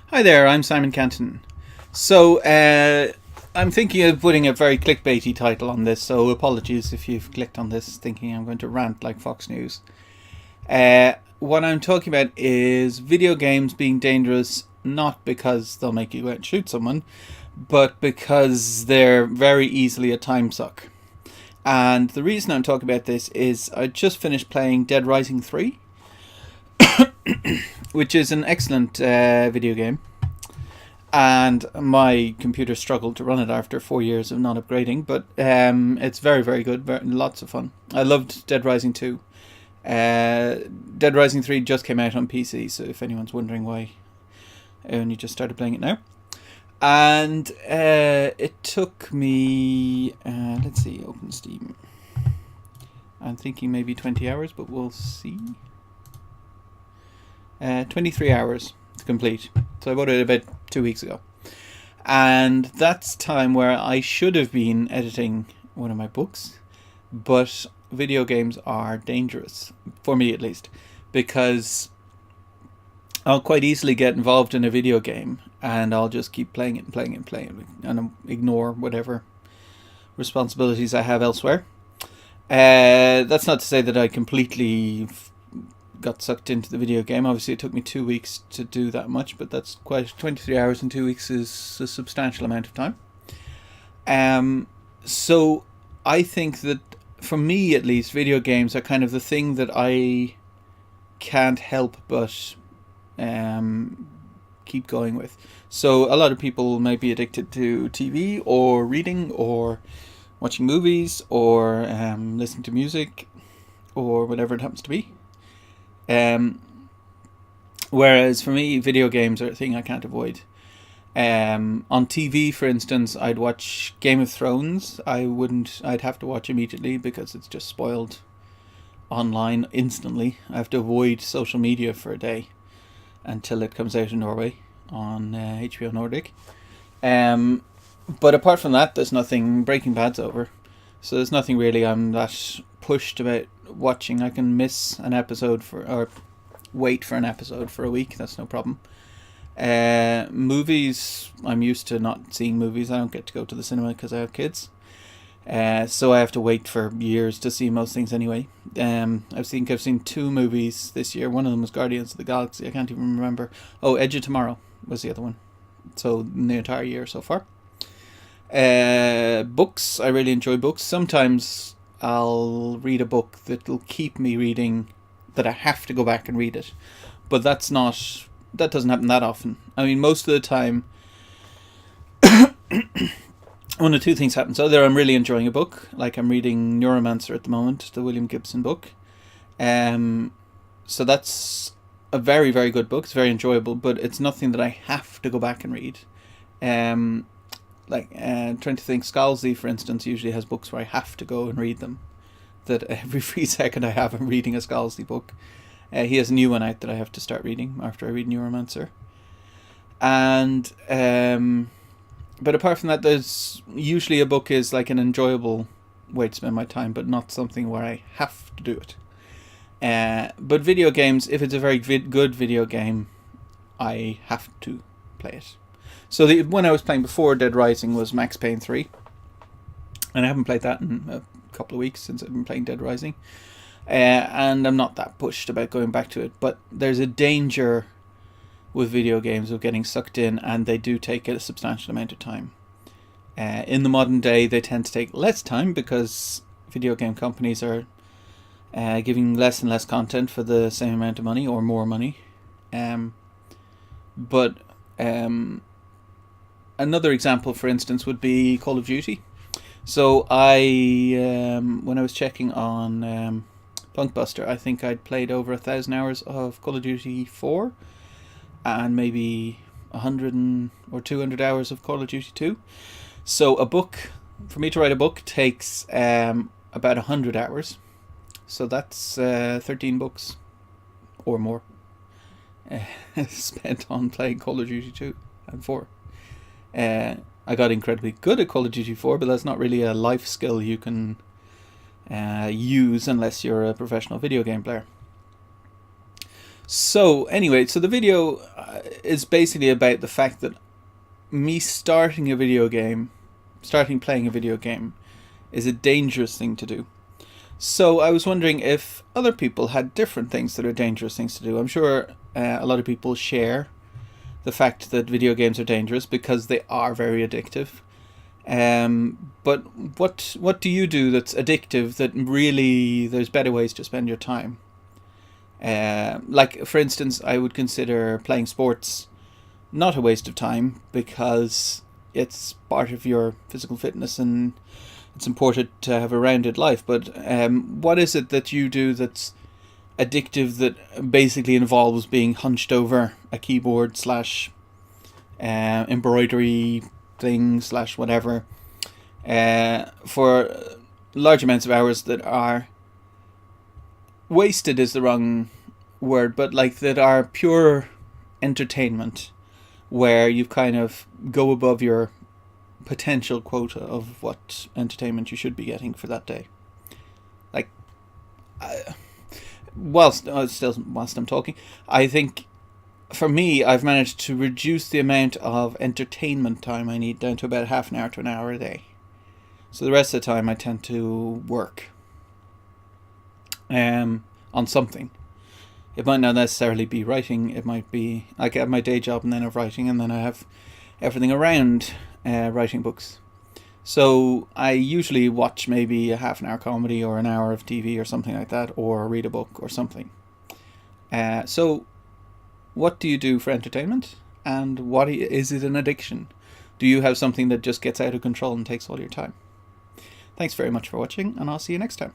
Hi there, I'm Simon Canton. I'm thinking of putting a very clickbaity title on this, so apologies if you've clicked on this thinking I'm going to rant like Fox News. What I'm talking about is video games being dangerous not because they'll make you go out and shoot someone, but because they're very easily a time suck. And the reason I'm talking about this is I just finished playing Dead Rising 3, which is an excellent video game. And my computer struggled to run it after 4 years of not upgrading, but it's very, very good. Lots of fun. I loved Dead Rising 2. Dead Rising 3 just came out on PC, so if anyone's wondering why I only just started playing it now. And it took me, let's see, open Steam. I'm thinking maybe 20 hours, but we'll see. 23 hours to complete. So I bought it about 2 weeks ago. And that's time where I should have been editing one of my books, but video games are dangerous, for me at least, because I'll quite easily get involved in a video game and I'll just keep playing it and playing it and playing it and ignore whatever responsibilities I have elsewhere. That's not to say that I completely got sucked into the video game. Obviously it took me 2 weeks to do that much, but that's quite 23 hours in 2 weeks is a substantial amount of time. So I think that for me at least, video games are kind of the thing that I can't help but keep going with. So a lot of people might be addicted to TV or reading or watching movies or listening to music or whatever it happens to be. Whereas for me, video games are a thing I can't avoid. On TV, for instance, I'd watch Game of Thrones. I'd have to watch immediately because it's just spoiled online instantly. I have to avoid social media for a day until it comes out in Norway on HBO Nordic. But apart from that, there's nothing. Breaking Bad's over, so there's nothing really I'm that pushed about watching. I can miss an episode or wait for an episode for a week. That's no problem. Movies, I'm used to not seeing movies. I don't get to go to the cinema because I have kids. So I have to wait for years to see most things anyway. I think I've seen 2 movies this year. One of them was Guardians of the Galaxy. I can't even remember. Oh, Edge of Tomorrow was the other one. So in the entire year so far. Books, I really enjoy books. Sometimes I'll read a book that'll keep me reading, that I have to go back and read it. But that doesn't happen that often. I mean, most of the time, one of 2 things happens. Either I'm really enjoying a book, like I'm reading Neuromancer at the moment, the William Gibson book. So that's a very, very good book. It's very enjoyable, but it's nothing that I have to go back and read. Trying to think, Scalzi, for instance, usually has books where I have to go and read them. That every free second I have, I'm reading a Scalzi book. He has a new one out that I have to start reading after I read Neuromancer. And but apart from that, there's usually a book is like an enjoyable way to spend my time, but not something where I have to do it. But video games, if it's a very good video game, I have to play it. So the one I was playing before Dead Rising was Max Payne 3. And I haven't played that in a couple of weeks since I've been playing Dead Rising. And I'm not that pushed about going back to it. But there's a danger with video games of getting sucked in, and they do take a substantial amount of time. In the modern day, they tend to take less time because video game companies are giving less and less content for the same amount of money or more money. But another example, for instance, would be Call of Duty. So when I was checking on Punkbuster, I think I'd played over 1,000 hours of Call of Duty 4 and maybe 100 or 200 hours of Call of Duty 2. So for me to write a book takes about 100 hours. So that's 13 books or more spent on playing Call of Duty 2 and 4. I got incredibly good at Call of Duty 4, but that's not really a life skill you can use unless you're a professional video game player. So anyway, so the video is basically about the fact that me starting playing a video game, is a dangerous thing to do. So I was wondering if other people had different things that are dangerous things to do. I'm sure a lot of people share the fact that video games are dangerous because they are very addictive. But what do you do that's addictive that really there's better ways to spend your time? Like for instance, I would consider playing sports not a waste of time because it's part of your physical fitness and it's important to have a rounded life. But what is it that you do that's addictive that basically involves being hunched over a keyboard slash embroidery thing slash whatever for large amounts of hours that are wasted is the wrong word, but like that are pure entertainment, where you kind of go above your potential quota of what entertainment you should be getting for that day. Like, whilst I'm talking, I think for me, I've managed to reduce the amount of entertainment time I need down to about half an hour to an hour a day. So the rest of the time I tend to work on something. It might not necessarily be writing. It might be like I have my day job and then I have writing, and then I have everything around writing books. So I usually watch maybe a half an hour comedy or an hour of TV or something like that, or read a book or something. So what do you do for entertainment, and what is it an addiction? Do you have something that just gets out of control and takes all your time? Thanks very much for watching, and I'll see you next time.